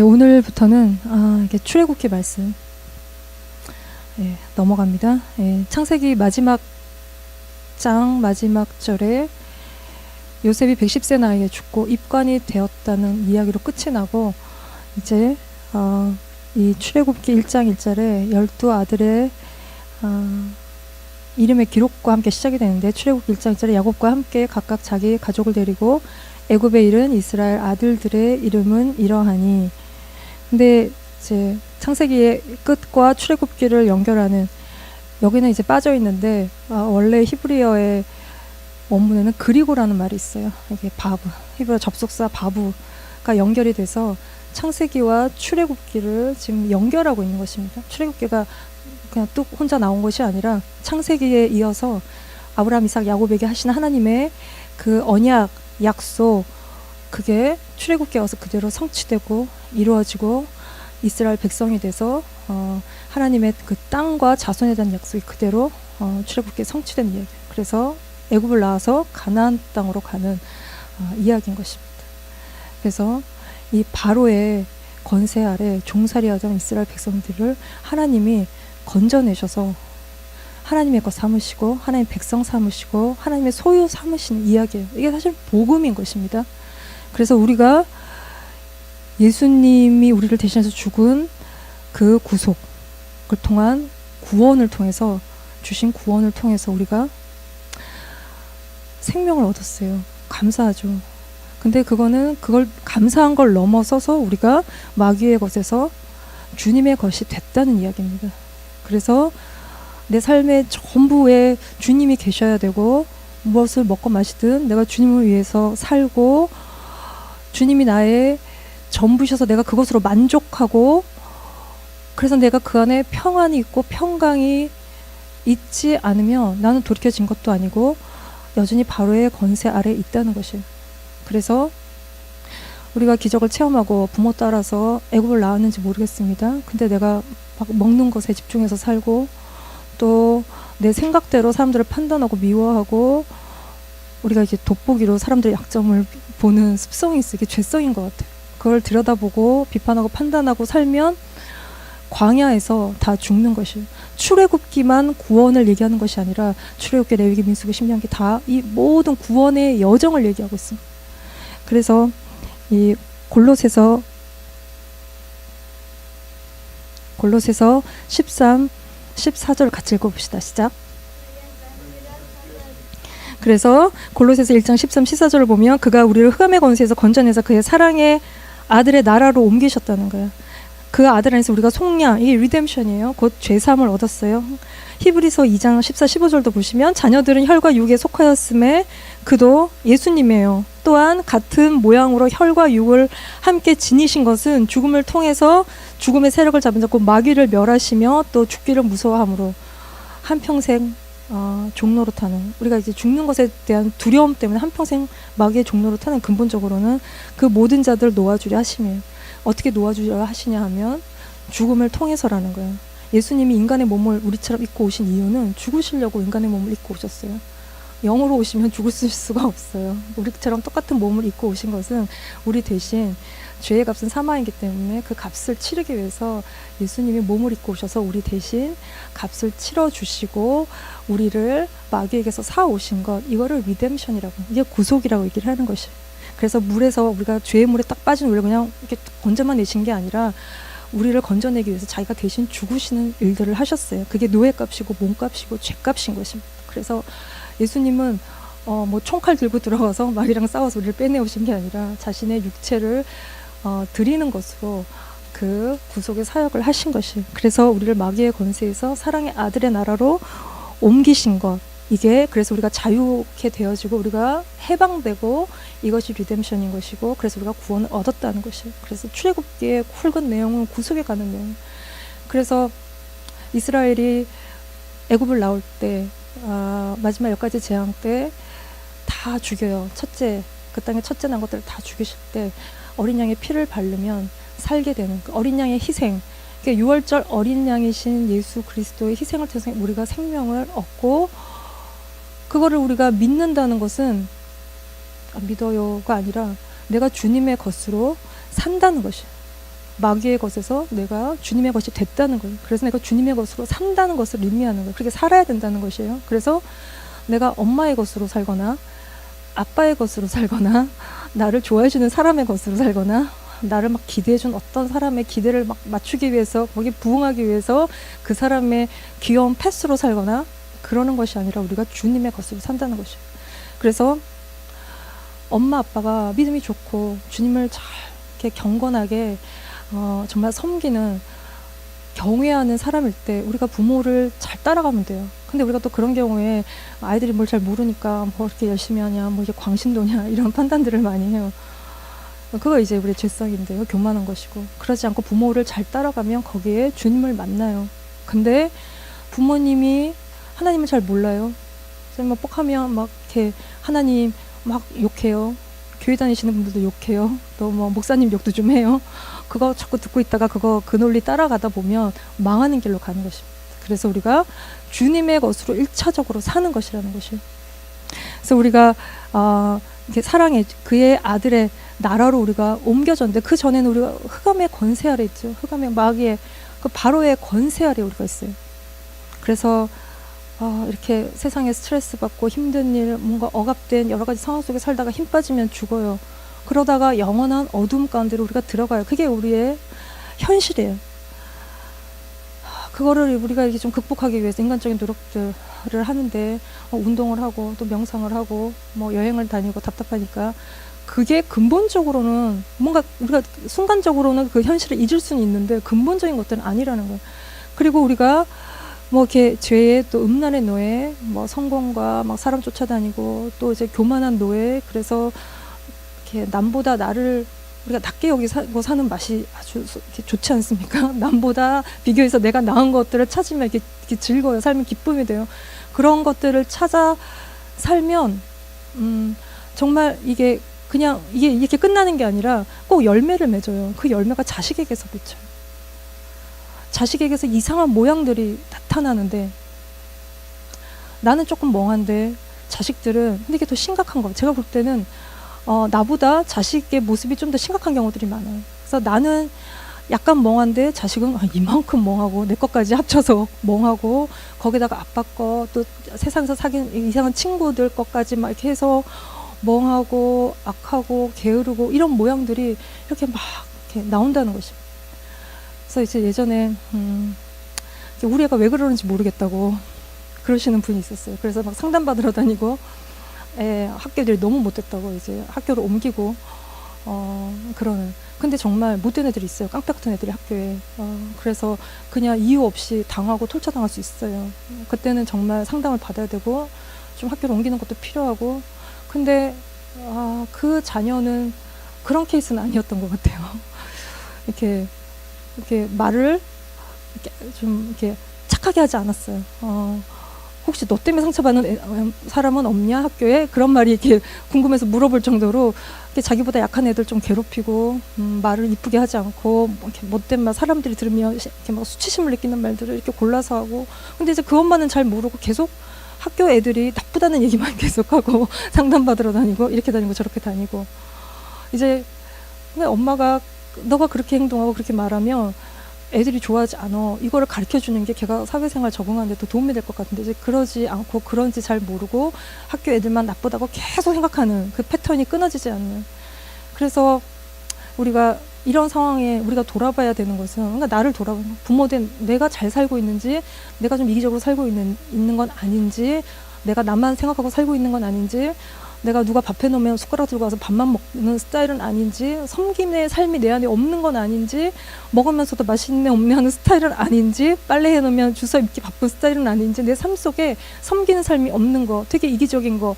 오늘부터는 이게 출애굽기 말씀 넘어갑니다. 창세기 마지막 장 마지막 절에 요셉이 110세 나이에 죽고 입관이 되었다는 이야기로 끝이 나고, 이제 이 출애굽기 1장 1절에 12아들의 이름의 기록과 함께 시작이 되는데, 출애굽기 1장 1절에 야곱과 함께 각각 자기 가족을 데리고 애굽에 이른 이스라엘 아들들의 이름은 이러하니. 근데 이제 창세기의 끝과 출애굽기를 연결하는, 여기는 이제 빠져 있는데 원래 히브리어의 원문에는 그리고라는 말이 있어요. 이게 바브, 히브리어 접속사 바브가 연결이 돼서 창세기와 출애굽기를 지금 연결하고 있는 것입니다. 출애굽기가 그냥 뚝 혼자 나온 것이 아니라 창세기에 이어서 아브라함, 이삭, 야곱에게 하신 하나님의 그 언약, 약속, 그게 출애굽기에 와서 그대로 성취되고 이루어지고 이스라엘 백성이 돼서 하나님의 그 땅과 자손에 대한 약속이 그대로 출애굽기에 성취된 이야기. 그래서 애굽을 나와서 가나안 땅으로 가는 이야기인 것입니다. 그래서 이 바로의 권세 아래 종살이하던 이스라엘 백성들을 하나님이 건져내셔서 하나님의 것 삼으시고 하나님 백성 삼으시고 하나님의 소유 삼으시는 이야기예요. 이게 사실 복음인 것입니다. 그래서 우리가 예수님이 우리를 대신해서 죽은 그 구속을 통한 구원을 통해서, 주신 구원을 통해서 우리가 생명을 얻었어요. 감사하죠. 근데 그걸 감사한 걸 넘어서서 우리가 마귀의 것에서 주님의 것이 됐다는 이야기입니다. 그래서 내 삶의 전부에 주님이 계셔야 되고, 무엇을 먹고 마시든 내가 주님을 위해서 살고 주님이 나의 전부셔서 내가 그것으로 만족하고, 그래서 내가 그 안에 평안이 있고 평강이 있지 않으면 나는 돌이켜진 것도 아니고 여전히 바로의 권세 아래에 있다는 것이에요. 그래서 우리가 기적을 체험하고 부모 따라서 애굽을 나왔는지 모르겠습니다. 근데 내가 막 먹는 것에 집중해서 살고 또 내 생각대로 사람들을 판단하고 미워하고, 우리가 이제 돋보기로 사람들의 약점을 보는 습성이 있어. 이게 죄성인 것 같아요. 그걸 들여다보고 비판하고 판단하고 살면 광야에서 다 죽는 것이에요. 출애굽기만 구원을 얘기하는 것이 아니라 출애굽기, 레위기, 민수기, 신명기 다 이 모든 구원의 여정을 얘기하고 있습니다. 그래서 이 골로새서 13, 14절 같이 읽어봅시다. 시작. 그래서 골로새서 1장 13, 14절을 보면 그가 우리를 흑암의 권세에서 건져내서 그의 사랑의 아들의 나라로 옮기셨다는 거예요. 그 아들 안에서 우리가 속량, 이게 리뎀션이에요. 곧 죄사함을 얻었어요. 히브리서 2장 14, 15절도 보시면 자녀들은 혈과 육에 속하였음에 그도 예수님이에요. 또한 같은 모양으로 혈과 육을 함께 지니신 것은 죽음을 통해서 죽음의 세력을 잡은 자고 마귀를 멸하시며 또 죽기를 무서워함으로 한평생 종로로 타는, 우리가 이제 죽는 것에 대한 두려움 때문에 한평생 마귀의 종로로 타는 근본적으로는 그 모든 자들 놓아주려 하심이에요. 어떻게 놓아주려 하시냐 하면 죽음을 통해서라는 거예요. 예수님이 인간의 몸을 우리처럼 입고 오신 이유는 죽으시려고 인간의 몸을 입고 오셨어요. 영으로 오시면 죽으실 수가 없어요. 우리처럼 똑같은 몸을 입고 오신 것은 우리 대신 죄의 값은 사망이기 때문에 그 값을 치르기 위해서 예수님이 몸을 입고 오셔서 우리 대신 값을 치러주시고 우리를 마귀에게서 사오신 것, 이거를 리뎀션이라고, 이게 구속이라고 얘기를 하는 것이에요. 그래서 물에서 우리가 죄의 물에 딱 빠진 우리를 그냥 이렇게 건져만 내신 게 아니라 우리를 건져내기 위해서 자기가 대신 죽으시는 일들을 하셨어요. 그게 노예값이고 몸값이고 죄값인 것입니다. 그래서 예수님은 뭐 총칼 들고 들어가서 마귀랑 싸워서 우리를 빼내오신 게 아니라 자신의 육체를 드리는 것으로 그 구속의 사역을 하신 것이에요. 그래서 우리를 마귀의 권세에서 사랑의 아들의 나라로 옮기신 것, 이게 그래서 우리가 자유케 되어지고 우리가 해방되고, 이것이 리뎀션인 것이고, 그래서 우리가 구원을 얻었다는 것이에요. 그래서 출애굽기의 굵은 내용은 구속에 가는 내용. 그래서 이스라엘이 애굽을 나올 때 마지막 10가지 재앙 때 다 죽여요. 첫째, 그 땅에 첫째 난 것들을 다 죽이실 때 어린 양의 피를 바르면 살게 되는 그 어린 양의 희생, 그러니까 6월절 어린 양이신 예수 그리스도의 희생을 통해서 우리가 생명을 얻고, 그거를 우리가 믿는다는 것은 믿어요가 아니라 내가 주님의 것으로 산다는 것이에요. 마귀의 것에서 내가 주님의 것이 됐다는 거예요. 그래서 내가 주님의 것으로 산다는 것을 의미하는 거예요. 그렇게 살아야 된다는 것이에요. 그래서 내가 엄마의 것으로 살거나 아빠의 것으로 살거나 나를 좋아해주는 사람의 것으로 살거나 나를 막 기대해준 어떤 사람의 기대를 막 맞추기 위해서 거기 부응하기 위해서 그 사람의 귀여운 패스로 살거나 그러는 것이 아니라 우리가 주님의 것으로 산다는 것이에요. 그래서 엄마 아빠가 믿음이 좋고 주님을 잘 이렇게 경건하게 정말 섬기는 경외하는 사람일 때 우리가 부모를 잘 따라가면 돼요. 근데 우리가 또 그런 경우에 아이들이 뭘 잘 모르니까 뭐 이렇게 열심히 하냐, 뭐 이게 광신도냐 이런 판단들을 많이 해요. 그거 이제 우리의 죄성인데요. 교만한 것이고. 그러지 않고 부모를 잘 따라가면 거기에 주님을 만나요. 근데 부모님이 하나님을 잘 몰라요. 막 뻑하면 막 이렇게 하나님 막 욕해요. 교회 다니시는 분들도 욕해요. 또 뭐 목사님 욕도 좀 해요. 그거 자꾸 듣고 있다가 그 논리 따라가다 보면 망하는 길로 가는 것입니다. 그래서 우리가 주님의 것으로 1차적으로 사는 것이라는 것이에요. 그래서 우리가 이렇게 사랑해 그의 아들의 나라로 우리가 옮겨졌는데 그 전에는 우리가 흑암의 권세 아래 있죠. 흑암의 마귀의 그 바로의 권세 아래 우리가 있어요. 그래서 이렇게 세상에 스트레스 받고 힘든 일, 뭔가 억압된 여러 가지 상황 속에 살다가 힘 빠지면 죽어요. 그러다가 영원한 어둠 가운데로 우리가 들어가요. 그게 우리의 현실이에요. 그거를 우리가 이렇게 좀 극복하기 위해서 인간적인 노력들을 하는데 운동을 하고 또 명상을 하고 뭐 여행을 다니고 답답하니까 그게 근본적으로는 뭔가 우리가 순간적으로는 그 현실을 잊을 수는 있는데 근본적인 것들은 아니라는 거예요. 그리고 우리가 뭐 이렇게 죄의 또 음란의 노예, 뭐 성공과 막 사람 쫓아다니고 또 이제 교만한 노예, 그래서 이렇게 남보다 나를 우리가 낮게 여기고 사는 맛이 아주 이렇게 좋지 않습니까? 남보다 비교해서 내가 나은 것들을 찾으면 이렇게 즐거워요. 삶이 기쁨이 돼요. 그런 것들을 찾아 살면 정말 이게 그냥 이게 이렇게 끝나는 게 아니라 꼭 열매를 맺어요. 그 열매가 자식에게서 맺혀요. 자식에게서 이상한 모양들이 나타나는데 나는 조금 멍한데 자식들은 근데 이게 더 심각한 거. 제가 볼 때는 나보다 자식의 모습이 좀 더 심각한 경우들이 많아요. 그래서 나는 약간 멍한데 자식은 이만큼 멍하고 내 것까지 합쳐서 멍하고 거기다가 아빠 거 또 세상에서 사귄 이상한 친구들 것까지 막 이렇게 해서 멍하고 악하고 게으르고 이런 모양들이 이렇게 막 이렇게 나온다는 것입니다. 그래서 이제 예전에 우리 애가 왜 그러는지 모르겠다고 그러시는 분이 있었어요. 그래서 막 상담 받으러 다니고 학교 애들이 너무 못됐다고 이제 학교를 옮기고 그러는. 근데 정말 못된 애들이 있어요. 깡패 같은 애들이 학교에. 그래서 그냥 이유 없이 당하고 torture당할 수 있어요. 그때는 정말 상담을 받아야 되고 좀 학교를 옮기는 것도 필요하고. 근데 그 자녀는 그런 케이스는 아니었던 것 같아요. 이렇게 말을 좀 이렇게 착하게 하지 않았어요. 혹시 너 때문에 상처받는 사람은 없냐 학교에? 그런 말이 이렇게 궁금해서 물어볼 정도로 이렇게 자기보다 약한 애들 좀 괴롭히고 말을 이쁘게 하지 않고 뭐 이렇게 못된 말 사람들이 들으면 이렇게 막 수치심을 느끼는 말들을 이렇게 골라서 하고. 근데 이제 그 엄마는 잘 모르고 계속 학교 애들이 나쁘다는 얘기만 계속하고 상담받으러 다니고 이렇게 다니고 저렇게 다니고. 이제 엄마가 너가 그렇게 행동하고 그렇게 말하면 애들이 좋아하지 않아. 이거를 가르쳐주는 게 걔가 사회생활 적응하는 데 더 도움이 될 것 같은데 이제 그러지 않고 그런지 잘 모르고 학교 애들만 나쁘다고 계속 생각하는 그 패턴이 끊어지지 않는. 그래서 우리가 이런 상황에 우리가 돌아봐야 되는 것은 그러니까 나를 돌아보는 부모된 내가 잘 살고 있는지 내가 좀 이기적으로 살고 있는 건 아닌지 내가 나만 생각하고 살고 있는 건 아닌지 내가 누가 밥 해놓으면 숟가락 들고 와서 밥만 먹는 스타일은 아닌지 섬김의 삶이 내 안에 없는 건 아닌지 먹으면서도 맛있네 없네 하는 스타일은 아닌지 빨래 해놓으면 주워 입기 바쁜 스타일은 아닌지 내 삶 속에 섬기는 삶이 없는 거 되게 이기적인 거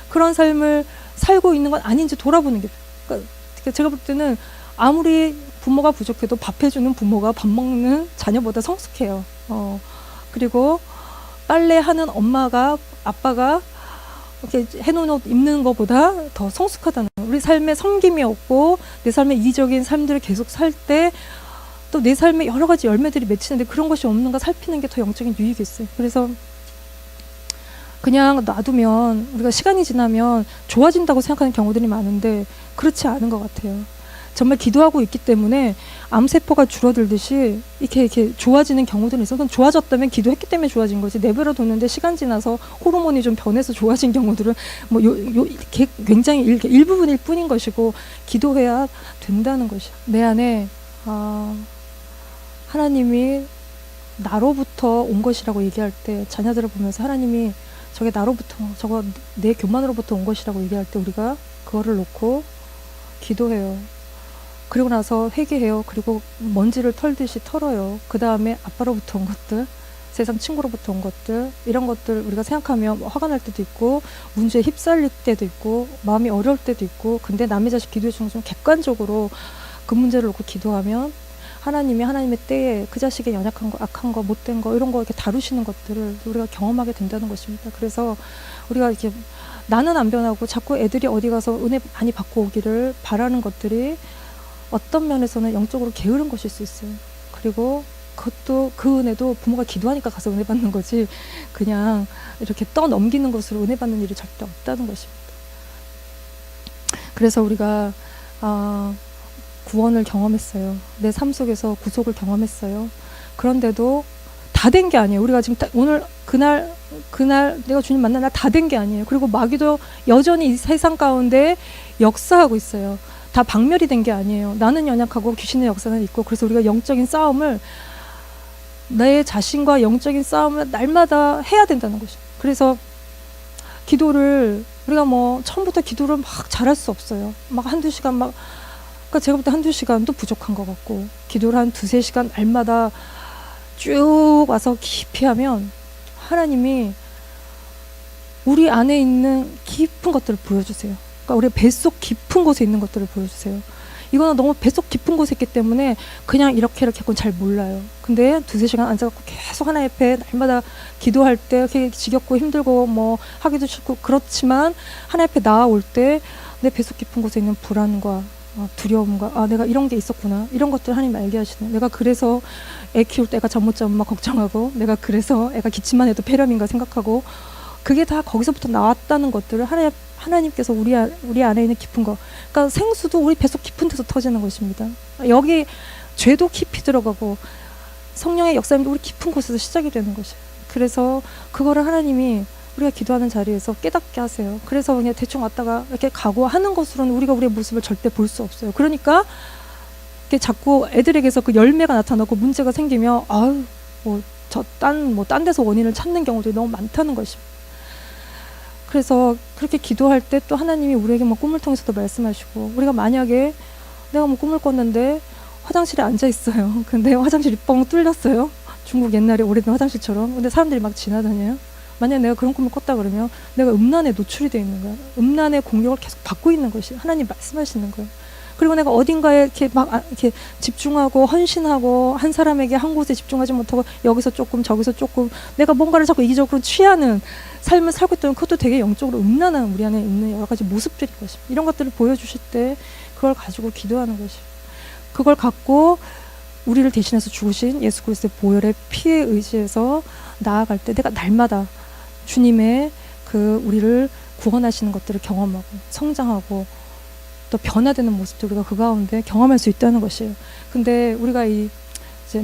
그런 삶을 살고 있는 건 아닌지 돌아보는 게 그러니까 제가 볼 때는 아무리 부모가 부족해도 밥 해주는 부모가 밥 먹는 자녀보다 성숙해요. 그리고 빨래하는 엄마가 아빠가 이렇게 해놓은 옷 입는 것보다 더 성숙하다는 거예요. 우리 삶에 섬김이 없고 내 삶에 이기적인 삶들을 계속 살 때 또 내 삶에 여러 가지 열매들이 맺히는데 그런 것이 없는가 살피는 게 더 영적인 유익이 있어요. 그래서 그냥 놔두면 우리가 시간이 지나면 좋아진다고 생각하는 경우들이 많은데 그렇지 않은 것 같아요. 정말 기도하고 있기 때문에 암세포가 줄어들듯이 이렇게 좋아지는 경우들은 있어. 그건 좋아졌다면 기도했기 때문에 좋아진 거지. 내버려 뒀는데 시간 지나서 호르몬이 좀 변해서 좋아진 경우들은 뭐 이렇게 굉장히 일부분일 뿐인 것이고, 기도해야 된다는 것이야. 내 안에 하나님이 나로부터 온 것이라고 얘기할 때, 자녀들을 보면서 하나님이 저게 나로부터, 저거 내 교만으로부터 온 것이라고 얘기할 때 우리가 그거를 놓고 기도해요. 그리고 나서 회개해요. 그리고 먼지를 털듯이 털어요. 그 다음에 아빠로부터 온 것들, 세상 친구로부터 온 것들, 이런 것들 우리가 생각하면 화가 날 때도 있고, 문제에 휩쓸릴 때도 있고, 마음이 어려울 때도 있고, 근데 남의 자식 기도해 주는 좀 객관적으로 그 문제를 놓고 기도하면 하나님이 하나님의 때에 그 자식의 연약한 거, 악한 거, 못된 거, 이런 거 이렇게 다루시는 것들을 우리가 경험하게 된다는 것입니다. 그래서 우리가 이렇게 나는 안 변하고 자꾸 애들이 어디 가서 은혜 많이 받고 오기를 바라는 것들이 어떤 면에서는 영적으로 게으른 것일 수 있어요. 그리고 그것도, 그 은혜도 부모가 기도하니까 가서 은혜 받는 거지, 그냥 이렇게 떠넘기는 것으로 은혜 받는 일이 절대 없다는 것입니다. 그래서 우리가 구원을 경험했어요. 내 삶 속에서 구속을 경험했어요. 그런데도 다 된 게 아니에요. 우리가 지금 오늘 그날 내가 주님 만난 날 다 된 게 아니에요. 그리고 마귀도 여전히 이 세상 가운데 역사하고 있어요. 다 박멸이 된 게 아니에요. 나는 연약하고 귀신의 역사는 있고, 그래서 우리가 영적인 싸움을, 내 자신과 영적인 싸움을 날마다 해야 된다는 것이죠. 그래서 기도를 우리가 뭐 처음부터 기도를 막 잘할 수 없어요. 막 한두 시간 막, 그러니까 제가 볼 때 한두 시간도 부족한 것 같고, 기도를 한 두세 시간 날마다 쭉 와서 깊이 하면 하나님이 우리 안에 있는 깊은 것들을 보여주세요. 그러니까 우리 뱃속 깊은 곳에 있는 것들을 보여주세요. 이거는 너무 뱃속 깊은 곳에 있기 때문에 그냥 이렇게 했건 잘 몰라요. 근데 두세 시간 앉아갖고 계속 하나님 앞에 날마다 기도할 때 이렇게 지겹고 힘들고 뭐 하기도 싫고 그렇지만 하나님 앞에 나아올 때 내 뱃속 깊은 곳에 있는 불안과 두려움과 내가 이런 게 있었구나, 이런 것들 하나님 알게 하시네. 내가 그래서 애 키울 때 애가 잠 못 자면 막 걱정하고, 내가 그래서 애가 기침만 해도 폐렴인가 생각하고, 그게 다 거기서부터 나왔다는 것들을 하나님께서 우리 안에 있는 깊은 거, 그러니까 생수도 우리 뱃속 깊은 데서 터지는 것입니다. 여기 죄도 깊이 들어가고 성령의 역사도 우리 깊은 곳에서 시작이 되는 것이에요. 그래서 그거를 하나님이 우리가 기도하는 자리에서 깨닫게 하세요. 그래서 그냥 대충 왔다가 이렇게 가고 하는 것으로는 우리가 우리의 모습을 절대 볼 수 없어요. 그러니까 이렇게 자꾸 애들에게서 그 열매가 나타나고 문제가 생기면 딴 데서 원인을 찾는 경우들이 너무 많다는 것입니다. 그래서 그렇게 기도할 때 또 하나님이 우리에게 뭐 꿈을 통해서도 말씀하시고, 우리가 만약에 내가 뭐 꿈을 꿨는데 화장실에 앉아 있어요. 근데 화장실이 뻥 뚫렸어요. 중국 옛날에 오래된 화장실처럼. 근데 사람들이 막 지나다녀요. 만약에 내가 그런 꿈을 꿨다 그러면 내가 음란에 노출이 되어 있는 거야. 음란의 공격을 계속 받고 있는 것이 하나님 말씀하시는 거예요. 그리고 내가 어딘가에 이렇게 막 이렇게 집중하고 헌신하고, 한 사람에게 한 곳에 집중하지 못하고 여기서 조금 저기서 조금 내가 뭔가를 자꾸 이기적으로 취하는 삶을 살고 있다면, 그것도 되게 영적으로 음란한 우리 안에 있는 여러 가지 모습들인 것입니다. 이런 것들을 보여주실 때 그걸 가지고 기도하는 것입니다. 그걸 갖고 우리를 대신해서 죽으신 예수 그리스도의 보혈의 피에 의지해서 나아갈 때 내가 날마다 주님의 그 우리를 구원하시는 것들을 경험하고 성장하고 또 변화되는 모습도 우리가 그 가운데 경험할 수 있다는 것이에요. 근데 우리가 이제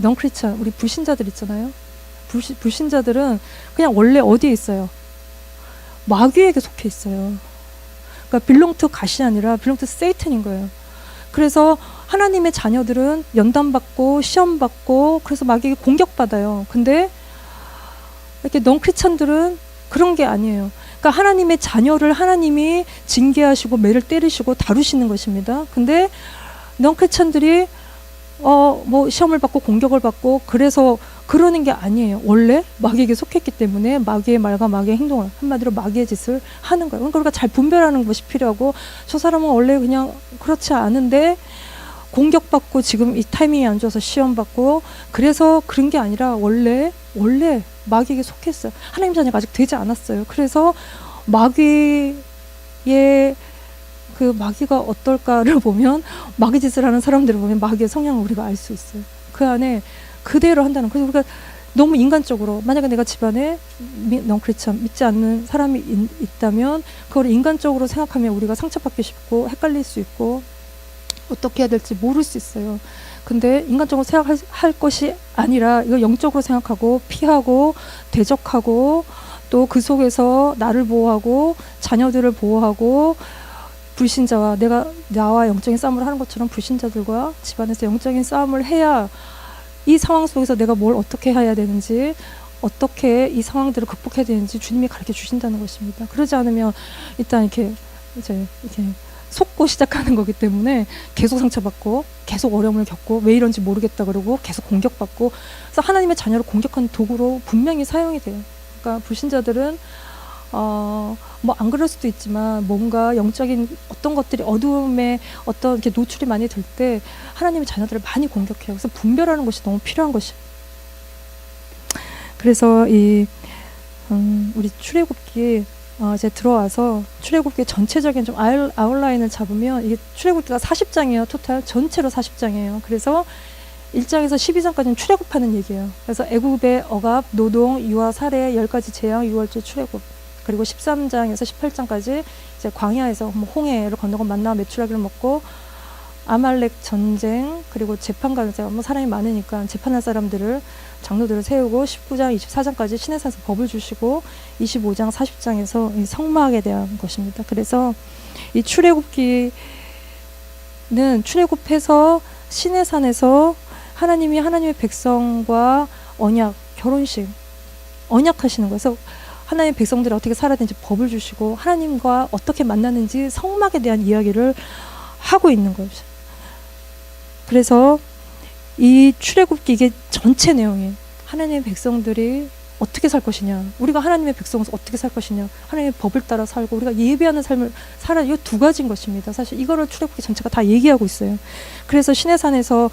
넌크리스천, 우리 불신자들 있잖아요. 불신자들은 그냥 원래 어디에 있어요? 마귀에게 속해 있어요. 그러니까 belong to God이 아니라 belong to Satan인 거예요. 그래서 하나님의 자녀들은 연단받고 시험받고 그래서 마귀에게 공격받아요. 근데 이렇게 넌크리스천들은 그런 게 아니에요. 그러니까 하나님의 자녀를 하나님이 징계하시고 매를 때리시고 다루시는 것입니다. 근데 넌크리스천들이 뭐 시험을 받고 공격을 받고 그래서 그러는 게 아니에요. 원래 마귀에게 속했기 때문에 마귀의 말과 마귀의 행동을, 한마디로 마귀의 짓을 하는 거예요. 그러니까 우리가 잘 분별하는 것이 필요하고, 저 사람은 원래 그냥 그렇지 않은데 공격받고 지금 이 타이밍이 안 좋아서 시험받고 그래서 그런 게 아니라 원래 마귀에게 속했어요. 하나님 자녀가 아직 되지 않았어요. 그래서 마귀의 그 마귀가 어떨까를 보면, 마귀 짓을 하는 사람들을 보면 마귀의 성향을 우리가 알 수 있어요. 그 안에 그대로 한다는. 그래서 우리가 너무 인간적으로, 만약에 내가 집안에 넌크리스천 믿지 않는 사람이 있다면 그걸 인간적으로 생각하면 우리가 상처받기 쉽고 헷갈릴 수 있고 어떻게 해야 될지 모를 수 있어요. 근데 인간적으로 생각할 것이 아니라 이거 영적으로 생각하고 피하고 대적하고 또 그 속에서 나를 보호하고 자녀들을 보호하고 불신자와 나와 영적인 싸움을 하는 것처럼 불신자들과 집안에서 영적인 싸움을 해야 이 상황 속에서 내가 뭘 어떻게 해야 되는지 어떻게 이 상황들을 극복해야 되는지 주님이 가르쳐 주신다는 것입니다. 그러지 않으면 일단 이렇게 속고 시작하는 거기 때문에 계속 상처받고 계속 어려움을 겪고 왜 이런지 모르겠다 그러고 계속 공격받고 그래서 하나님의 자녀를 공격하는 도구로 분명히 사용이 돼요. 그러니까 불신자들은 뭐 안 그럴 수도 있지만 뭔가 영적인 어떤 것들이 어두움에 어떤 이렇게 노출이 많이 될 때 하나님의 자녀들을 많이 공격해요. 그래서 분별하는 것이 너무 필요한 것이에요. 그래서 우리 출애굽기 이제 들어와서 출애굽기 전체적인 좀 아웃라인을 잡으면 이게 출애굽기가 40장이에요. 토탈 전체로 40장이에요. 그래서 1장에서 12장까지는 출애굽하는 얘기예요. 그래서 애굽의 억압, 노동, 유아, 살해, 10가지 재앙, 6월절 출애굽. 그리고 13장에서 18장까지 이제 광야에서 뭐 홍해를 건너고 만나 메추라기를 먹고 아말렉 전쟁 그리고 재판관에서 뭐 사람이 많으니까 재판할 사람들을 장로들을 세우고 19장, 24장까지 시내산에서 법을 주시고 25장, 40장에서 이 성막에 대한 것입니다. 그래서 이 출애굽기는 출애굽해서 시내산에서 하나님이 하나님의 백성과 언약, 결혼식, 언약하시는 거예요. 그래서 하나님의 백성들이 어떻게 살아야 되는지 법을 주시고 하나님과 어떻게 만나는지 성막에 대한 이야기를 하고 있는 거죠. 그래서 이 출애굽기 이게 전체 내용이에요. 하나님의 백성들이 어떻게 살 것이냐, 우리가 하나님의 백성으로서 어떻게 살 것이냐, 하나님의 법을 따라 살고 우리가 예배하는 삶을 살아, 이 두 가지인 것입니다. 사실 이거를 출애굽기 전체가 다 얘기하고 있어요. 그래서 시내산에서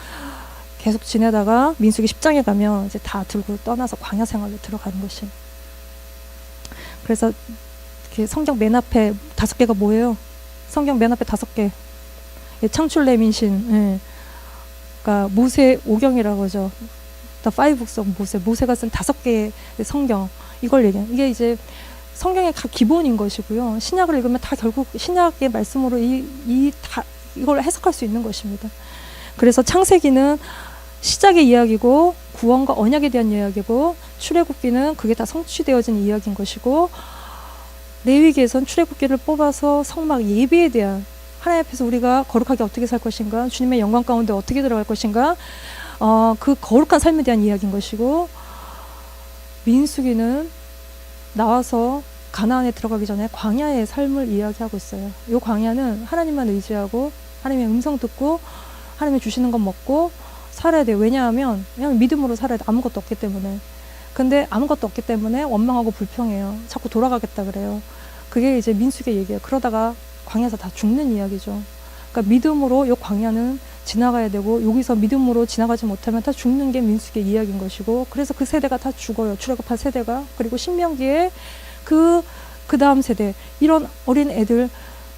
계속 지내다가 민수기 10장에 가면 이제 다 들고 떠나서 광야 생활로 들어가는 것이. 그래서 이렇게 성경 맨 앞에 5개가 뭐예요? 성경 맨 앞에 5개. 창출 레민신, 예. 그러니까 모세 오경이라고 하죠. The Five Books of 모세. 모세가 쓴 5개의 성경. 이걸 얘기해요. 이게 이제 성경의 기본인 것이고요. 신약을 읽으면 다 결국 신약의 말씀으로 이걸 해석할 수 있는 것입니다. 그래서 창세기는 시작의 이야기고 구원과 언약에 대한 이야기고 출애굽기는 그게 다 성취되어진 이야기인 것이고 레위기에선 출애굽기를 뽑아서 성막 예배에 대한 하나님 앞에서 우리가 거룩하게 어떻게 살 것인가, 주님의 영광 가운데 어떻게 들어갈 것인가, 그 거룩한 삶에 대한 이야기인 것이고 민수기는 나와서 가나안에 들어가기 전에 광야의 삶을 이야기하고 있어요. 이 광야는 하나님만 의지하고 하나님의 음성 듣고 하나님이 주시는 것 먹고 살아야 돼요. 왜냐하면 믿음으로 살아야 돼. 아무것도 없기 때문에. 근데 아무것도 없기 때문에 원망하고 불평해요. 자꾸 돌아가겠다 그래요. 그게 이제 민수기의 얘기예요. 그러다가 광야에서 다 죽는 이야기죠. 그러니까 믿음으로 이 광야는 지나가야 되고 여기서 믿음으로 지나가지 못하면 다 죽는 게 민수기의 이야기인 것이고 그래서 그 세대가 다 죽어요. 출애굽한 세대가. 그리고 신명기에 그 다음 세대 이런 어린 애들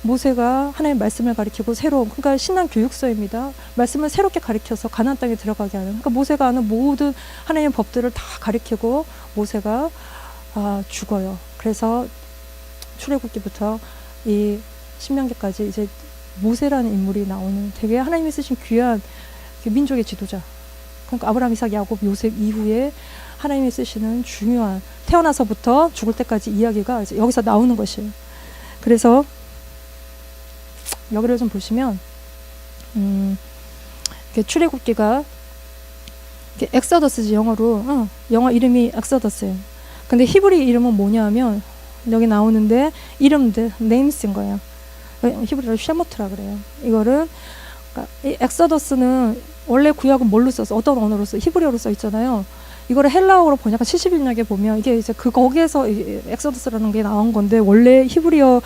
모세가 하나님의 말씀을 가리키고 새로운 그러니까 신앙 교육서입니다. 말씀을 새롭게 가리켜서 가나안 땅에 들어가게 하는 그러니까 모세가 아는 모든 하나님의 법들을 다 가리키고 모세가 죽어요. 그래서 출애굽기부터 이 신명기까지 이제 모세라는 인물이 나오는 되게 하나님이 쓰신 귀한 민족의 지도자. 그러니까 아브라함, 이삭, 야곱, 요셉 이후에 하나님이 쓰시는 중요한 태어나서부터 죽을 때까지 이야기가 이제 여기서 나오는 것이에요. 그래서 여기를 좀 보시면 출애굽기가 엑서더스지 영어로 영어 이름이 엑서더스예요. 근데 히브리 이름은 뭐냐면 여기 나오는데 이름들 네임스인 거예요. 히브리어로 쉐모트라 그래요. 이거를 그러니까 이 엑서더스는 원래 구약은 뭘로 썼어? 어떤 언어로 써? 히브리어로 써 있잖아요. 이거를 헬라어로 번역한 71약에 보면 이게 이제 거기에서 엑서더스라는 게 나온 건데 원래 히브리어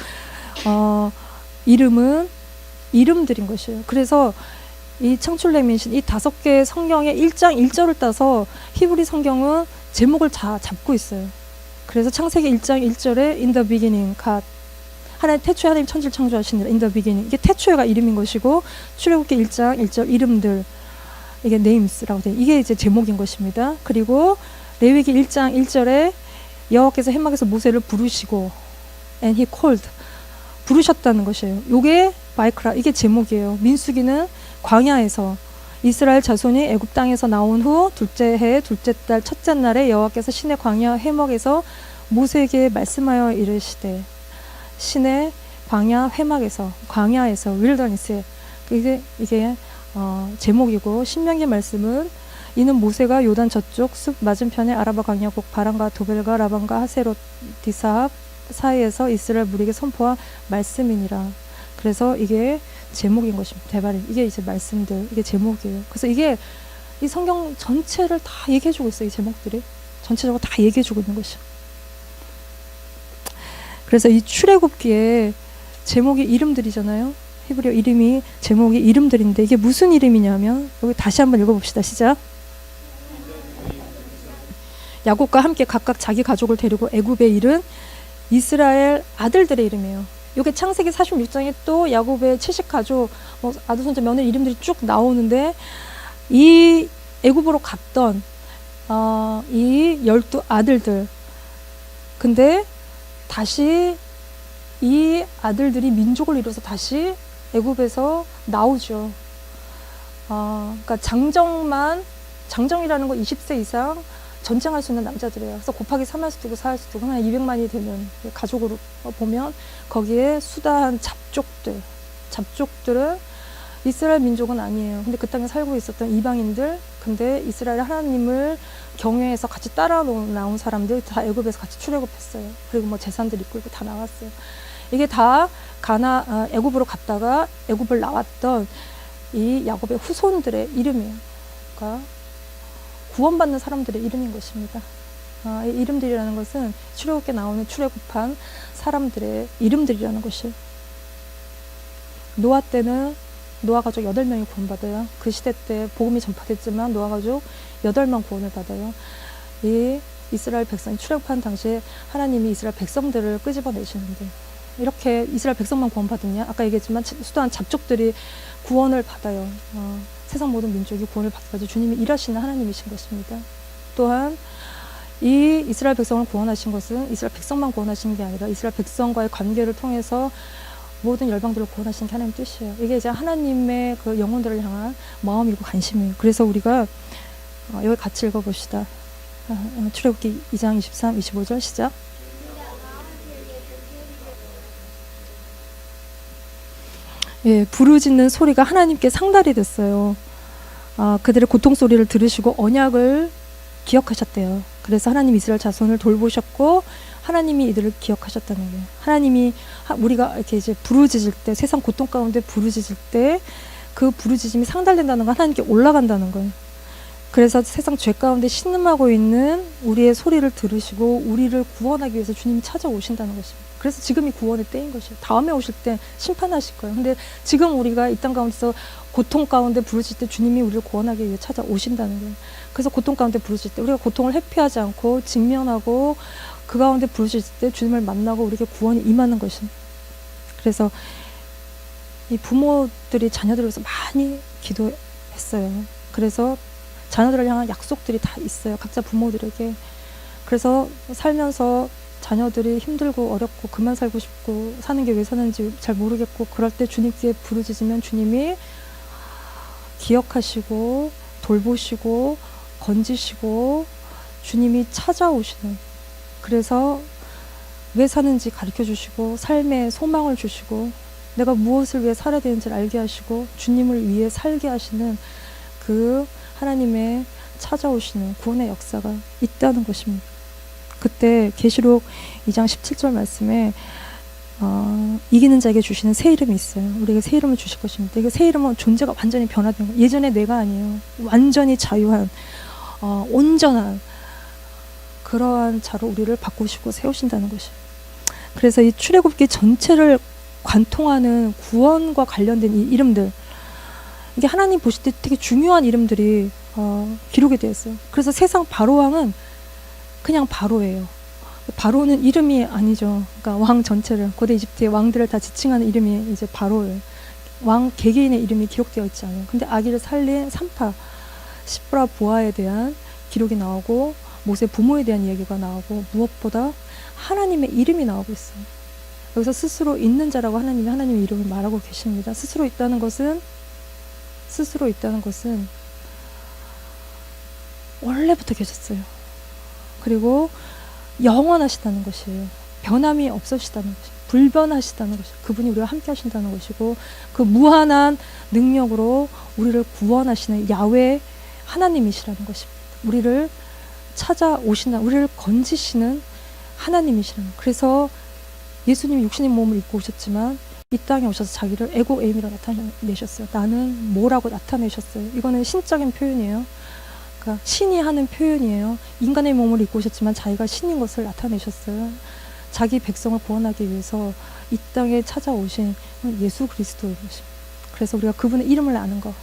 이름은 이름들인 것이에요. 그래서 이 창출레민신 이 5개의 성경의 1장 1절을 따서 히브리 성경은 제목을 다 잡고 있어요. 그래서 창세기 1장 1절에 In the beginning God 태초에 하나님 천지를 창조하시니라 In the beginning 이게 태초에가 이름인 것이고 출애굽기 1장 1절 이름들 이게 names라고 돼 이게 이제 제목인 것입니다. 그리고 레위기 1장 1절에 여호와께서 회막에서 모세를 부르시고 and he called 부르셨다는 것이에요. 요게 마이크라 이게 제목이에요. 민수기는 광야에서 이스라엘 자손이 애굽 땅에서 나온 후 둘째 해 둘째 달 첫째 날에 여호와께서 시내 광야 회막에서 모세에게 말씀하여 이르시되, 시내 광야 회막에서, 광야에서, 윌더니스에, 이게 제목이고, 신명기 말씀은 이는 모세가 요단 저쪽 숲 맞은편에 아라바 광야 곡 바람과 도벨과 라반과 하세롯 디사합 사이에서 이스라엘 무리에게 선포한 말씀이니라. 그래서 이게 제목인 것입니다. 대바림. 이게 이제 말씀들, 이게 제목이에요. 그래서 이게 이 성경 전체를 다 얘기해주고 있어요. 이 제목들이 전체적으로 다 얘기해주고 있는 것이요. 그래서 이 출애굽기에 제목이 이름들이잖아요. 히브리어 이름이, 제목이 이름들인데 이게 무슨 이름이냐면, 여기 다시 한번 읽어봅시다. 시작. 야곱과 함께 각각 자기 가족을 데리고 애굽에 이른 이스라엘 아들들의 이름이에요. 이게 창세기 46장에 또 야곱의 70가족, 아들, 손자, 며느리 이름들이 쭉 나오는데, 이 애굽으로 갔던 이 12 아들들, 근데 다시 이 아들들이 민족을 이뤄서 다시 애굽에서 나오죠. 그러니까 장정이라는 건 20세 이상 전쟁할 수 있는 남자들이에요. 그래서 곱하기 3할 수도 있고 4할 수도 있고 한 200만이 되는 가족으로 보면, 거기에 수다한 잡족들은 이스라엘 민족은 아니에요. 근데 그 땅에 살고 있었던 이방인들, 근데 이스라엘 하나님을 경외해서 같이 따라 나온 사람들 다 애굽에서 같이 출애굽했어요. 그리고 뭐 재산들 있고 다 나왔어요. 이게 다 애굽으로 갔다가 애굽을 나왔던 이 야곱의 후손들의 이름이에요. 그러니까 구원받는 사람들의 이름인 것입니다. 이 이름들이라는 것은 출애굽기에 나오는 출애굽한 사람들의 이름들이라는 것이에요. 노아 때는 노아 가족 8명이 구원받아요. 그 시대 때 복음이 전파됐지만 노아 가족 8명 구원을 받아요. 이 이스라엘 백성이 출애굽한 당시에 하나님이 이스라엘 백성들을 끄집어내시는데, 이렇게 이스라엘 백성만 구원받았냐? 아까 얘기했지만 수도한 잡족들이 구원을 받아요. 세상 모든 민족이 구원을 받아서 주님이 일하시는 하나님이신 것입니다. 또한 이 이스라엘 백성을 구원하신 것은 이스라엘 백성만 구원하신 게 아니라 이스라엘 백성과의 관계를 통해서 모든 열방들을 구원하신 게 하나님 뜻이에요. 이게 이제 하나님의 그 영혼들을 향한 마음이고 관심이에요. 그래서 우리가 여기 같이 읽어봅시다. 출애굽기 2장 23, 25절 시작. 예, 부르짖는 소리가 하나님께 상달이 됐어요. 그들의 고통 소리를 들으시고 언약을 기억하셨대요. 그래서 하나님 이스라엘 자손을 돌보셨고 하나님이 이들을 기억하셨다는 거예요. 하나님이 우리가 이렇게 이제 부르짖을 때, 세상 고통 가운데 부르짖을 때 그 부르짖음이 상달된다는 건 하나님께 올라간다는 거예요. 그래서 세상 죄 가운데 신음하고 있는 우리의 소리를 들으시고 우리를 구원하기 위해서 주님이 찾아오신다는 것입니다. 그래서 지금이 구원의 때인 것이에요. 다음에 오실 때 심판하실 거예요. 근데 지금 우리가 이 땅 가운데서 고통 가운데 부르실 때 주님이 우리를 구원하기 위해 찾아오신다는 거예요. 그래서 고통 가운데 부르실 때 우리가 고통을 회피하지 않고 직면하고 그 가운데 부르실 때 주님을 만나고 우리에게 구원이 임하는 것입니다. 그래서 이 부모들이 자녀들을 위해서 많이 기도했어요. 그래서 자녀들을 향한 약속들이 다 있어요. 각자 부모들에게. 그래서 살면서 자녀들이 힘들고 어렵고 그만 살고 싶고 사는 게 왜 사는지 잘 모르겠고 그럴 때 주님께 부르짖으면 주님이 기억하시고 돌보시고 건지시고 주님이 찾아오시는, 그래서 왜 사는지 가르쳐 주시고 삶의 소망을 주시고 내가 무엇을 위해 살아야 되는지를 알게 하시고 주님을 위해 살게 하시는 그 하나님의 찾아오시는 구원의 역사가 있다는 것입니다. 그때 계시록 2장 17절 말씀에 이기는 자에게 주시는 새 이름이 있어요. 우리에게 새 이름을 주실 것입니다. 이게 새 이름은 존재가 완전히 변화된 거예요. 예전에 내가 아니에요. 완전히 자유한 온전한 그러한 자로 우리를 바꾸시고 세우신다는 것이에요. 그래서 이 출애굽기 전체를 관통하는 구원과 관련된 이 이름들, 이게 하나님 보실 때 되게 중요한 이름들이 기록이 되어 있어요. 그래서 세상 바로왕은 그냥 바로예요. 바로는 이름이 아니죠. 그러니까 왕 전체를, 고대 이집트의 왕들을 다 지칭하는 이름이 이제 바로예요. 왕 개개인의 이름이 기록되어 있지 않아요. 근데 아기를 살린 산파 시브라 보아에 대한 기록이 나오고 모세 부모에 대한 이야기가 나오고 무엇보다 하나님의 이름이 나오고 있어요. 여기서 스스로 있는 자라고 하나님의 이름을 말하고 계십니다. 스스로 있다는 것은 스스로 있다는 것은 원래부터 계셨어요. 그리고 영원하시다는 것이에요. 변함이 없으시다는 것이에요. 불변하시다는 것이에요. 그분이 우리와 함께 하신다는 것이고, 그 무한한 능력으로 우리를 구원하시는 야훼 하나님이시라는 것입니다. 우리를 찾아오시는, 우리를 건지시는 하나님이시라는. 그래서 예수님이 육신의 몸을 입고 오셨지만 이 땅에 오셔서 자기를 에고 에임이라고 나타내셨어요. 나는 뭐라고 나타내셨어요. 이거는 신적인 표현이에요. 그러니까 신이 하는 표현이에요. 인간의 몸을 입고 오셨지만 자기가 신인 것을 나타내셨어요. 자기 백성을 구원하기 위해서 이 땅에 찾아오신 예수 그리스도인 것입니다. 그래서 우리가 그분의 이름을 아는 거.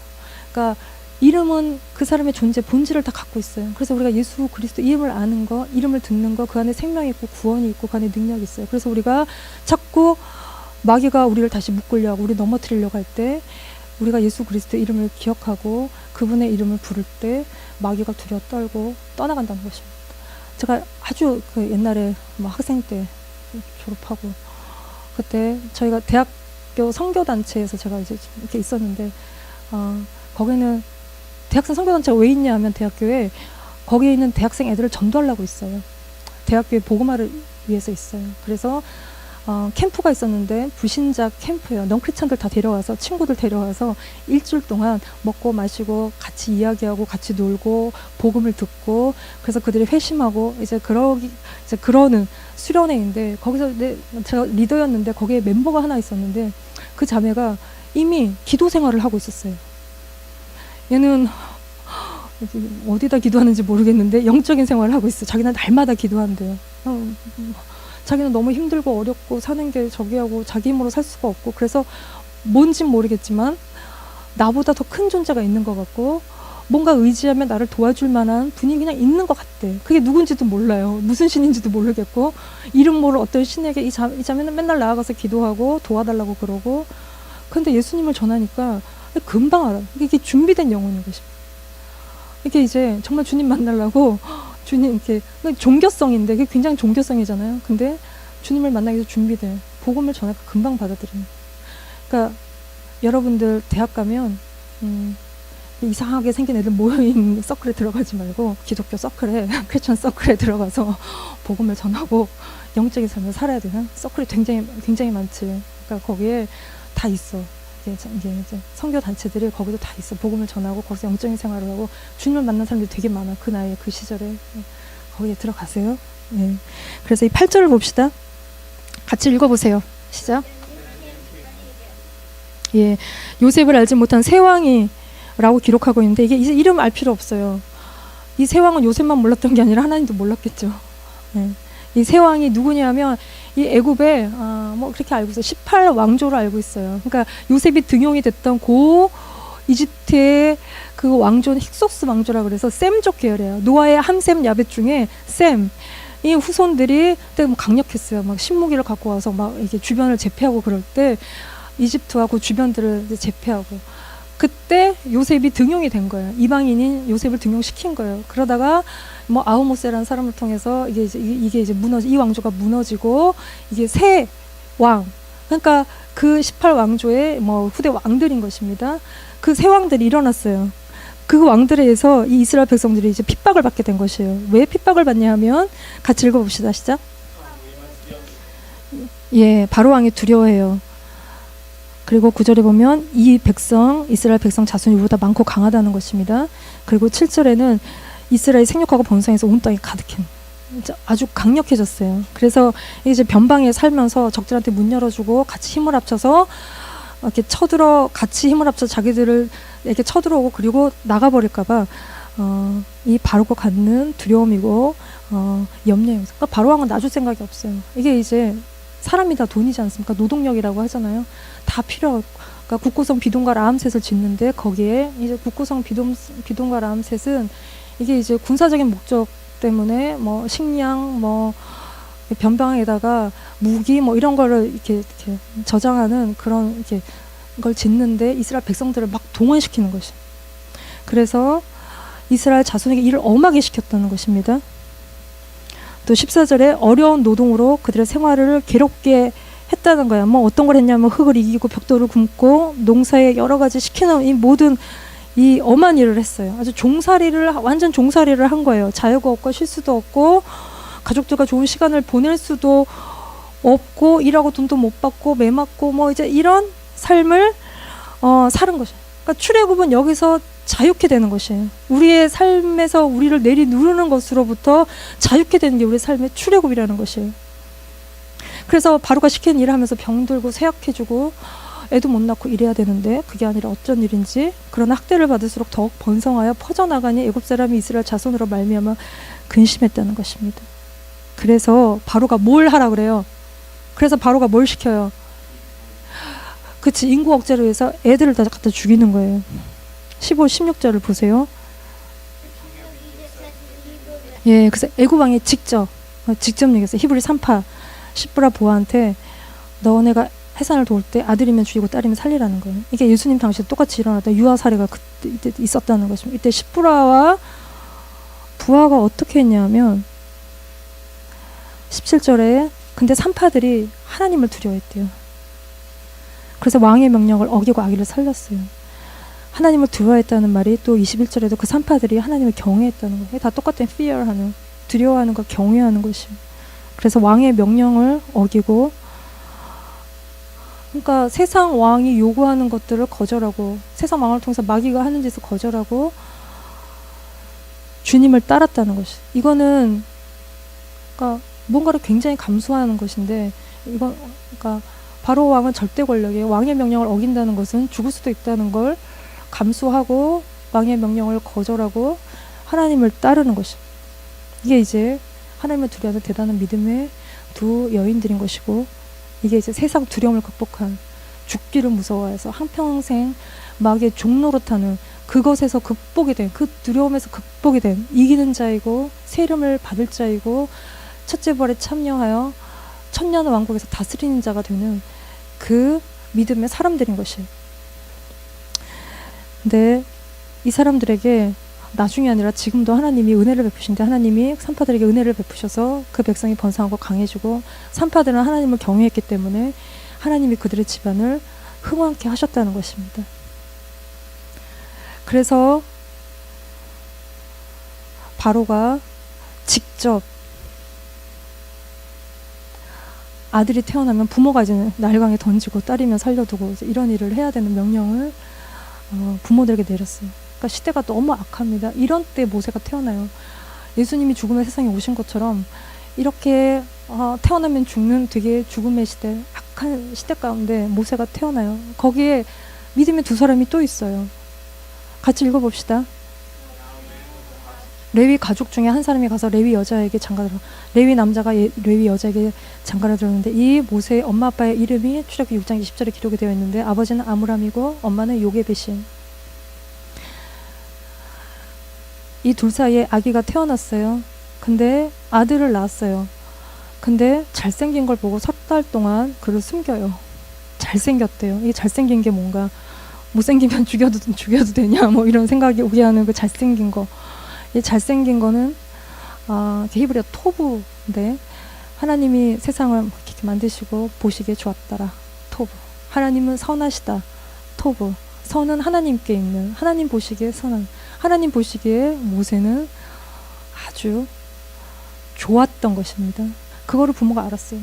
그러니까 이름은 그 사람의 존재 본질을 다 갖고 있어요. 그래서 우리가 예수 그리스도 이름을 아는 거, 이름을 듣는 거, 그 안에 생명이 있고 구원이 있고 그 안에 능력이 있어요. 그래서 우리가 자꾸 마귀가 우리를 다시 묶으려고 하고 우리 넘어뜨리려고 할 때 우리가 예수 그리스도 이름을 기억하고 그분의 이름을 부를 때 마귀가 두려워 떨고 떠나간다는 것입니다. 제가 아주 그 옛날에 뭐 학생 때 졸업하고 그때 저희가 대학교 선교단체에서 제가 이제 이렇게 있었는데 거기는 대학생 선교단체가 왜 있냐 하면 대학교에 거기에 있는 대학생 애들을 전도하려고 있어요. 대학교에 복음화를 위해서 있어요. 그래서 캠프가 있었는데 불신자 캠프예요. 넌크리스찬들 다 데려와서 친구들 데려와서 일주일 동안 먹고 마시고 같이 이야기하고 같이 놀고 복음을 듣고 그래서 그들이 회심하고 이제 그러는 수련회인데 거기서 제가 리더였는데 거기에 멤버가 하나 있었는데 그 자매가 이미 기도 생활을 하고 있었어요. 얘는 어디다 기도하는지 모르겠는데 영적인 생활을 하고 있어요. 자기는 날마다 기도한대요. 자기는 너무 힘들고 어렵고 사는 게 저기하고 자기 힘으로 살 수가 없고 그래서 뭔진 모르겠지만 나보다 더 큰 존재가 있는 것 같고 뭔가 의지하면 나를 도와줄 만한 분이 그냥 있는 것 같대. 그게 누군지도 몰라요. 무슨 신인지도 모르겠고 이름 모를 어떤 신에게 이 자매는 맨날 나아가서 기도하고 도와달라고 그러고 근데 예수님을 전하니까 금방 알아요. 이게 준비된 영혼인 것입니다. 이게 이제 정말 주님 만나려고 주님 이렇게 종교성인데 그게 굉장히 종교성이잖아요. 근데 주님을 만나기 위해서 준비돼. 복음을 전하니까 금방 받아들이는. 그러니까 여러분들 대학 가면 이상하게 생긴 애들 모여있는 서클에 들어가지 말고 기독교 서클에 크리스천 서클에 들어가서 복음을 전하고 영적인 삶을 살아야 되는 서클이 굉장히 많지. 그러니까 거기에 다 있어. 이제 선교 단체들이 거기도 다 있어. 복음을 전하고 거기서 영적인 생활을 하고 주님을 만난 사람들이 되게 많아. 그 나이에 그 시절에 거기에 들어가세요. 네. 그래서 이 8절을 봅시다. 같이 읽어보세요. 시작. 예, 요셉을 알지 못한 새 왕이라고 기록하고 있는데 이게 이제 이름 알 필요 없어요. 이 새 왕은 요셉만 몰랐던 게 아니라 하나님도 몰랐겠죠. 네. 이 새 왕이 누구냐면 이 애굽에 뭐 그렇게 알고 있어요. 18왕조로 알고 있어요. 그러니까 요셉이 등용이 됐던 고 이집트의 그 왕조는 힉소스 왕조라 그래서 셈족 계열이에요. 노아의 함셈 야벳 중에 셈 이 후손들이 그때 뭐 강력했어요. 막 신무기를 갖고 와서 막 이게 주변을 제패하고 그럴 때 이집트와 그 주변들을 이제 제패하고 그때 요셉이 등용이 된 거예요. 이방인인 요셉을 등용시킨 거예요. 그러다가 뭐 아흐모세라는 사람을 통해서 이게 이제 이 왕조가 무너지고 이게 새 왕. 그러니까 그 18왕조의 뭐 후대 왕들인 것입니다. 그 새 왕들이 일어났어요. 그 왕들에 의해서 이 이스라엘 백성들이 이제 핍박을 받게 된 것이에요. 왜 핍박을 받냐 하면 같이 읽어봅시다. 시작. 예, 바로 왕이 두려워해요. 그리고 9절에 보면 이 백성, 이스라엘 백성 자손이 우리보다 많고 강하다는 것입니다. 그리고 7절에는 이스라엘이 생육하고 번성해서 온 땅이 가득해. 아주 강력해졌어요. 그래서 이제 변방에 살면서 적들한테 문 열어주고 같이 힘을 합쳐서 이렇게 같이 힘을 합쳐 자기들을 이렇게 쳐들어오고 그리고 나가버릴까봐 이 바로가 갖는 두려움이고 염려예요. 그러니까 바로 왕은 놔줄 생각이 없어요. 이게 이제 사람이 다 돈이지 않습니까? 노동력이라고 하잖아요. 다 필요하고 그러니까 국고성 비돔과 라암셋을 짓는데 거기에 이제 국고성 비돔과 라암셋은 이게 이제 군사적인 목적 때문에 뭐 식량 뭐 변방에다가 무기 뭐 이런 거를 이렇게 저장하는 그런 이렇게 걸 짓는데 이스라엘 백성들을 막 동원시키는 것이. 그래서 이스라엘 자손에게 일을 엄하게 시켰다는 것입니다. 또 14절에 어려운 노동으로 그들의 생활을 괴롭게 했다는 거야. 뭐 어떤 걸 했냐면 흙을 이기고 벽돌을 굽고 농사에 여러 가지 시키는 이 모든 이 엄한 일을 했어요. 아주 완전 종살이를 한 거예요. 자유가 없고 쉴 수도 없고 가족들과 좋은 시간을 보낼 수도 없고 일하고 돈도 못 받고 매 맞고 뭐 이제 이런 삶을 사는 것이에요. 그러니까 출애굽은 여기서 자유케 되는 것이에요. 우리의 삶에서 우리를 내리누르는 것으로부터 자유케 되는 게 우리의 삶의 출애굽이라는 것이에요. 그래서 바로가 시키는 일을 하면서 병들고 쇠약해지고 애도 못 낳고 이래야 되는데 그게 아니라 어쩐 일인지 그런 학대를 받을수록 더욱 번성하여 퍼져나가니 애굽 사람이 이스라엘 자손으로 말미암아 근심했다는 것입니다. 그래서 바로가 뭘 하라 그래요? 그래서 바로가 뭘 시켜요? 그치, 인구 억제를 위해서 애들을 다 갖다 죽이는 거예요. 15, 16절을 보세요. 예, 그래서 애굽 왕이 직접 얘기했어요. 히브리 3파 시브라 보아한테 너네가 해산을 도울 때 아들이면 죽이고 딸이면 살리라는 거예요. 이게 예수님 당시에 똑같이 일어났다 유아 사례가 그때 이때 있었다는 것입니다. 이때 시브라와 부하가 어떻게 했냐면 17절에 근데 3파들이 하나님을 두려워했대요. 그래서 왕의 명령을 어기고 아기를 살렸어요. 하나님을 두려워했다는 말이 또 21절에도 그 3파들이 하나님을 경외했다는 거예요. 다 똑같은 fear하는, 두려워하는 것, 경외하는 것이에요. 그래서 왕의 명령을 어기고 그러니까 세상 왕이 요구하는 것들을 거절하고 세상 왕을 통해서 마귀가 하는 짓을 거절하고 주님을 따랐다는 것이. 이거는 그러니까 뭔가를 굉장히 감수하는 것인데 이건 그러니까 바로 왕은 절대 권력이에요. 왕의 명령을 어긴다는 것은 죽을 수도 있다는 걸 감수하고 왕의 명령을 거절하고 하나님을 따르는 것이. 이게 이제 하나님을 두려워하는 대단한 믿음의 두 여인들인 것이고 이게 이제 세상 두려움을 극복한 죽기를 무서워해서 한평생 마귀의 종노릇하는 그것에서 극복이 된 그 두려움에서 극복이 된 이기는 자이고 새 이름을 받을 자이고 첫째 부활에 참여하여 천년 왕국에서 다스리는 자가 되는 그 믿음의 사람들인 것이에요. 근데 이 사람들에게 나중이 아니라 지금도 하나님이 은혜를 베푸신데 하나님이 산파들에게 은혜를 베푸셔서 그 백성이 번성하고 강해지고 산파들은 하나님을 경외했기 때문에 하나님이 그들의 집안을 흥왕케 하셨다는 것입니다. 그래서 바로가 직접 아들이 태어나면 부모가 이제 날강에 던지고 딸이면 살려두고 이제 이런 일을 해야 되는 명령을 부모들에게 내렸어요. 그러니까 시대가 너무 악합니다. 이런 때 모세가 태어나요. 예수님이 죽음의 세상에 오신 것처럼 이렇게 태어나면 죽는 되게 죽음의 시대, 악한 시대 가운데 모세가 태어나요. 거기에 믿음의 두 사람이 또 있어요. 같이 읽어봅시다. 레위 가족 중에 한 사람이 가서 레위 여자에게 장가들어 레위 남자가 레위 여자에게 장가를 들었는데 이 모세의 엄마 아빠의 이름이 출애굽기 6장 20절에 기록이 되어 있는데 아버지는 아므람이고 엄마는 요게벳이에요. 이 둘 사이에 아기가 태어났어요. 근데 아들을 낳았어요. 근데 잘생긴 걸 보고 3달 동안 그를 숨겨요. 잘생겼대요. 이게 잘생긴 게 뭔가 못생기면 죽여도 되냐 뭐 이런 생각이 오게 하는 그 잘생긴 거. 이 잘생긴 거는 히브리어 토브인데 하나님이 세상을 이렇게 만드시고 보시기에 좋았더라. 토브. 하나님은 선하시다. 토브. 선은 하나님께 있는 하나님 보시기에 선한 하나님 보시기에 모세는 아주 좋았던 것입니다. 그거를 부모가 알았어요.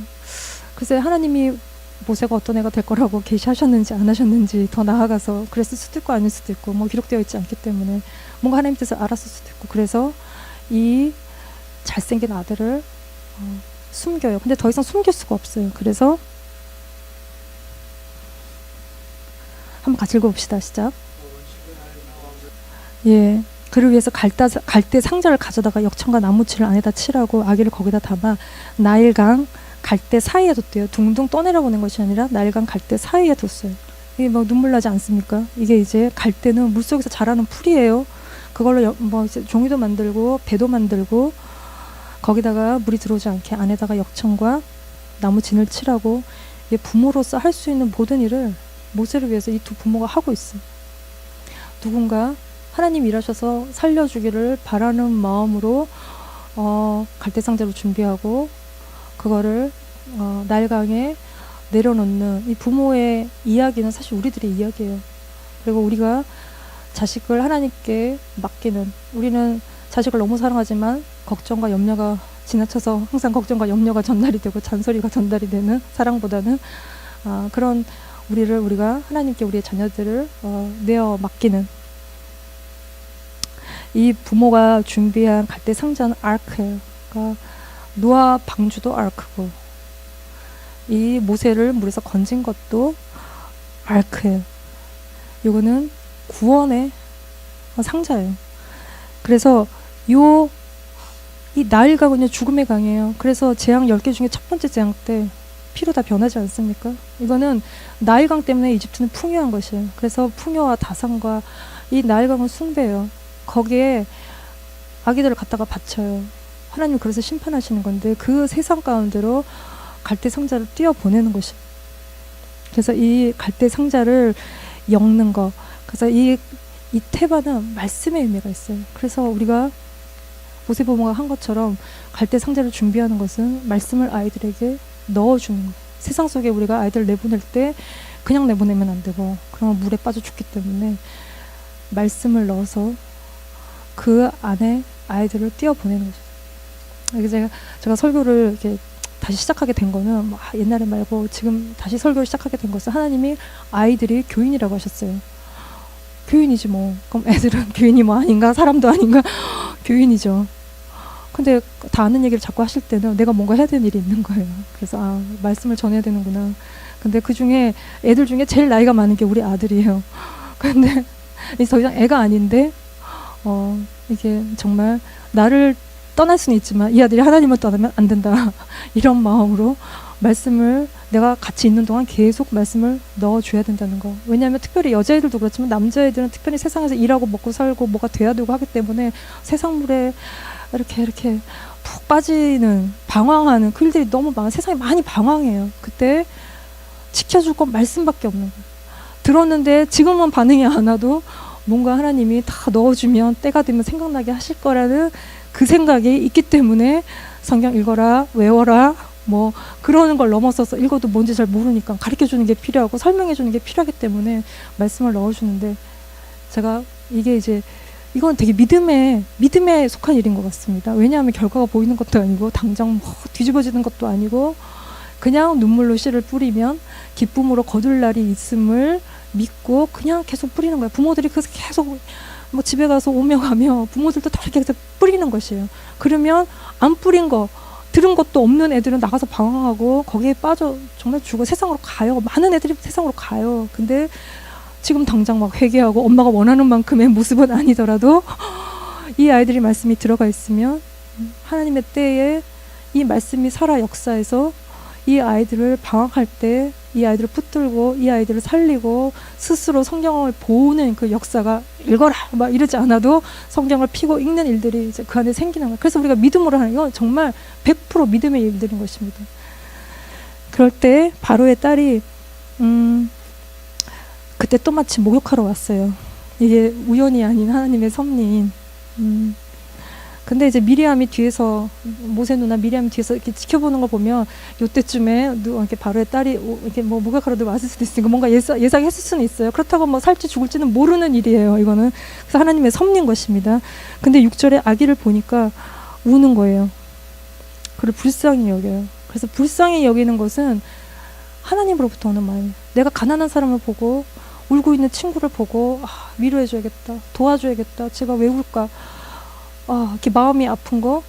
그래서 하나님이 모세가 어떤 애가 될 거라고 계시하셨는지 안 하셨는지 더 나아가서 그랬을 수도 있고 아닐 수도 있고 뭐 기록되어 있지 않기 때문에 뭔가 하나님 뜻을 알았을 수도 있고 그래서 이 잘생긴 아들을 숨겨요. 근데 더 이상 숨길 수가 없어요. 그래서 한번 같이 읽어봅시다. 시작. 예, 그를 위해서 갈대 상자를 가져다가 역청과 나무치를 안에다 칠하고 아기를 거기다 담아 나일강 갈대 사이에 뒀대요. 둥둥 떠내려 보낸 것이 아니라 나일강 갈대 사이에 뒀어요. 이게 막 눈물 나지 않습니까? 이게 이제 갈대는 물속에서 자라는 풀이에요. 그걸로 뭐 이제 종이도 만들고 배도 만들고 거기다가 물이 들어오지 않게 안에다가 역청과 나무진을 칠하고 이게 부모로서 할 수 있는 모든 일을 모세를 위해서 이 두 부모가 하고 있어요. 누군가 하나님 일하셔서 살려주기를 바라는 마음으로 갈대상자로 준비하고 그거를 나일강에 내려놓는 이 부모의 이야기는 사실 우리들의 이야기예요. 그리고 우리가 자식을 하나님께 맡기는, 우리는 자식을 너무 사랑하지만 걱정과 염려가 지나쳐서 항상 걱정과 염려가 전달이 되고 잔소리가 전달이 되는 사랑보다는 그런 우리가 하나님께 우리의 자녀들을 내어 맡기는, 이 부모가 준비한 갈대 상자는 아크예요. 그러니까 노아 방주도 아크고 이 모세를 물에서 건진 것도 아크예요. 이거는 구원의 상자예요. 그래서 이 나일 강은요 죽음의 강이에요. 그래서 재앙 10개 중에 첫 번째 재앙 때 피로 다 변하지 않습니까? 이거는 나일 강 때문에 이집트는 풍요한 것이에요. 그래서 풍요와 다산과 이 나일 강은 숭배예요. 거기에 아기들을 갖다가 바쳐요. 하나님 그래서 심판하시는 건데 그 세상 가운데로 갈대 상자를 띄어 보내는 것이. 그래서 이 갈대 상자를 엮는 거. 그래서 이 테바는 말씀의 의미가 있어요. 그래서 우리가 모세 부모가 한 것처럼 갈대 상자를 준비하는 것은 말씀을 아이들에게 넣어주는 거예요. 세상 속에 우리가 아이들을 내보낼 때 그냥 내보내면 안 되고 그러면 물에 빠져 죽기 때문에 말씀을 넣어서 그 안에 아이들을 띄어 보내는 거죠. 제가 설교를 이렇게 다시 시작하게 된 거는 옛날에 말고 지금 다시 설교를 시작하게 된 것은 하나님이 아이들이 교인이라고 하셨어요. 교인이지 뭐. 그럼 애들은 교인이 뭐 아닌가? 사람도 아닌가? 교인이죠. 근데 다 아는 얘기를 자꾸 하실 때는 내가 뭔가 해야 되는 일이 있는 거예요. 그래서 말씀을 전해야 되는구나. 근데 그 중에 애들 중에 제일 나이가 많은 게 우리 아들이에요. 근데 더 이상 애가 아닌데 이게 정말 나를 떠날 수는 있지만 이 아들이 하나님을 떠나면 안 된다. 이런 마음으로 말씀을 내가 같이 있는 동안 계속 말씀을 넣어줘야 된다는 거. 왜냐하면 특별히 여자애들도 그렇지만 남자애들은 특별히 세상에서 일하고 먹고 살고 뭐가 돼야 되고 하기 때문에 세상물에 이렇게 푹 빠지는, 방황하는 그 일들이 너무 많아. 세상에 많이 방황해요. 그때 지켜줄 건 말씀밖에 없는 거예요. 들었는데 지금은 반응이 안 와도 뭔가 하나님이 다 넣어주면 때가 되면 생각나게 하실 거라는 그 생각이 있기 때문에 성경 읽어라, 외워라, 뭐 그러는 걸 넘어서서 읽어도 뭔지 잘 모르니까 가르쳐주는 게 필요하고 설명해주는 게 필요하기 때문에 말씀을 넣어주는데, 제가 이건 되게 믿음에 속한 일인 것 같습니다. 왜냐하면 결과가 보이는 것도 아니고 당장 뭐 뒤집어지는 것도 아니고 그냥 눈물로 씨를 뿌리면 기쁨으로 거둘 날이 있음을 믿고 그냥 계속 뿌리는 거예요. 부모들이 그래서 계속 뭐 집에 가서 오며 가며 부모들도 다 이렇게 계속 뿌리는 것이에요. 그러면 안 뿌린 거, 들은 것도 없는 애들은 나가서 방황하고 거기에 빠져 정말 죽어 세상으로 가요. 많은 애들이 세상으로 가요. 근데 지금 당장 막 회개하고 엄마가 원하는 만큼의 모습은 아니더라도 이 아이들이 말씀이 들어가 있으면 하나님의 때에 이 말씀이 살아 역사해서 이 아이들을 방황할 때 이 아이들을 붙들고 이 아이들을 살리고 스스로 성경을 보는 그 역사가 읽어라 막 이러지 않아도 성경을 피고 읽는 일들이 이제 그 안에 생기는 거예요. 그래서 우리가 믿음으로 하는 이건 정말 100% 믿음의 일들인 것입니다. 그럴 때 바로의 딸이 그때 또 마침 목욕하러 왔어요. 이게 우연이 아닌 하나님의 섭리인. 근데 이제 미리암이 뒤에서, 모세 누나 미리암이 뒤에서 이렇게 지켜보는 걸 보면 요때쯤에 이렇게 바로의 딸이 이렇게 뭐 목욕하러 들어왔을 수도 있으니까 뭔가 예상했을 수는 있어요. 그렇다고 뭐 살지 죽을지는 모르는 일이에요. 이거는 그래서 하나님의 섭리인 것입니다. 근데 6절에 아기를 보니까 우는 거예요. 그를 불쌍히 여겨요. 그래서 불쌍히 여기는 것은 하나님으로부터 오는 마음이에요. 내가 가난한 사람을 보고 울고 있는 친구를 보고 위로해줘야겠다, 도와줘야겠다, 제가 왜 울까, 이렇게 마음이 아픈 거,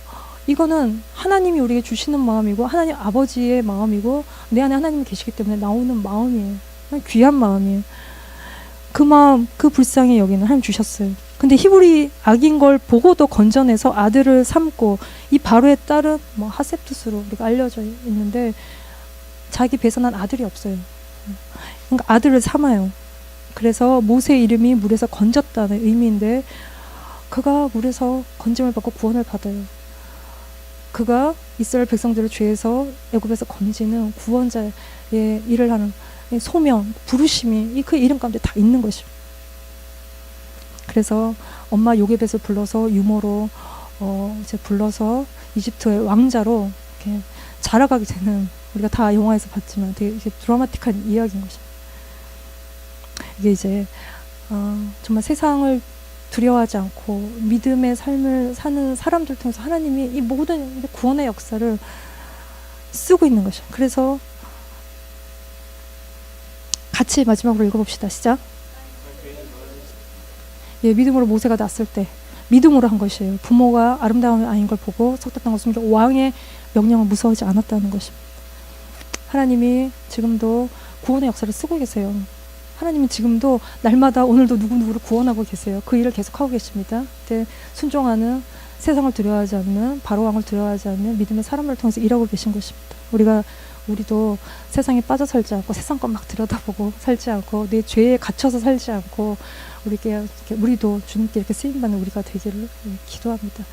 이거는 하나님이 우리에게 주시는 마음이고 하나님 아버지의 마음이고 내 안에 하나님이 계시기 때문에 나오는 마음이에요. 귀한 마음이에요. 그 마음, 그 불쌍히 여기는 하나님 주셨어요. 근데 히브리 아기인 걸 보고도 건져내서 아들을 삼고, 이 바로의 딸은 뭐 하셉투스로 우리가 알려져 있는데 자기 배선한 아들이 없어요. 그러니까 아들을 삼아요. 그래서 모세 이름이 물에서 건졌다는 의미인데 그가 물에서 건짐을 받고 구원을 받아요. 그가 이스라엘 백성들을 죄에서 애굽에서 건지는 구원자의 일을 하는 소명, 부르심이 그 이름 가운데 다 있는 것입니다. 그래서 엄마 요게벳을 불러서 유모로 이제 불러서 이집트의 왕자로 이렇게 자라가게 되는 우리가 다 영화에서 봤지만 되게 이게 드라마틱한 이야기인 것입니다. 이게 이제 정말 세상을 두려워하지 않고 믿음의 삶을 사는 사람들 통해서 하나님이 이 모든 구원의 역사를 쓰고 있는 것이죠. 그래서 같이 마지막으로 읽어봅시다. 시작. 예, 믿음으로 모세가 났을 때 믿음으로 한 것이에요. 부모가 아름다운 아이인 걸 보고 속닥던 것은 왕의 명령을 무서워하지 않았다는 것입니다. 하나님이 지금도 구원의 역사를 쓰고 계세요. 하나님은 지금도 날마다 오늘도 누구누구를 구원하고 계세요. 그 일을 계속하고 계십니다. 근데 순종하는, 세상을 두려워하지 않는, 바로왕을 두려워하지 않는 믿음의 사람을 통해서 일하고 계신 것입니다. 우리도 세상에 빠져 살지 않고 세상 것 막 들여다보고 살지 않고 내 죄에 갇혀서 살지 않고 우리도 주님께 이렇게 쓰임받는 우리가 되기를 기도합니다.